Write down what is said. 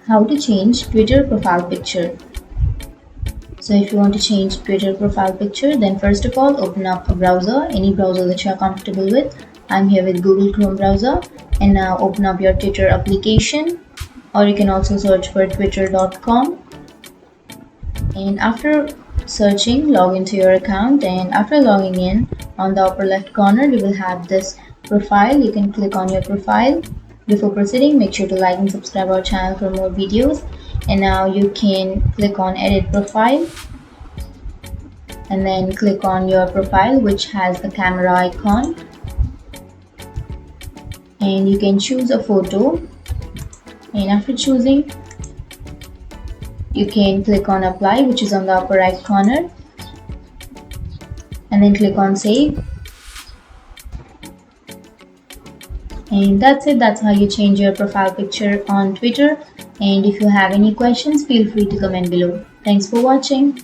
How to change Twitter profile picture. So if you want to change Twitter profile picture, then first of all open up a browser, any browser that you are comfortable with. I'm here with Google Chrome browser, and now open up your Twitter application, or you can also search for twitter.com. And after searching, log into your account, and after logging in, on the upper left corner you will have this profile. You can click on your profile. Before proceeding, make sure to like and subscribe our channel for more videos. And now you can click on edit profile, and then click on your profile which has the camera icon, and you can choose a photo. And after choosing, you can click on apply, which is on the upper right corner, and then click on save. And that's it. That's how you change your profile picture on Twitter. And if you have any questions, feel free to comment below. Thanks for watching.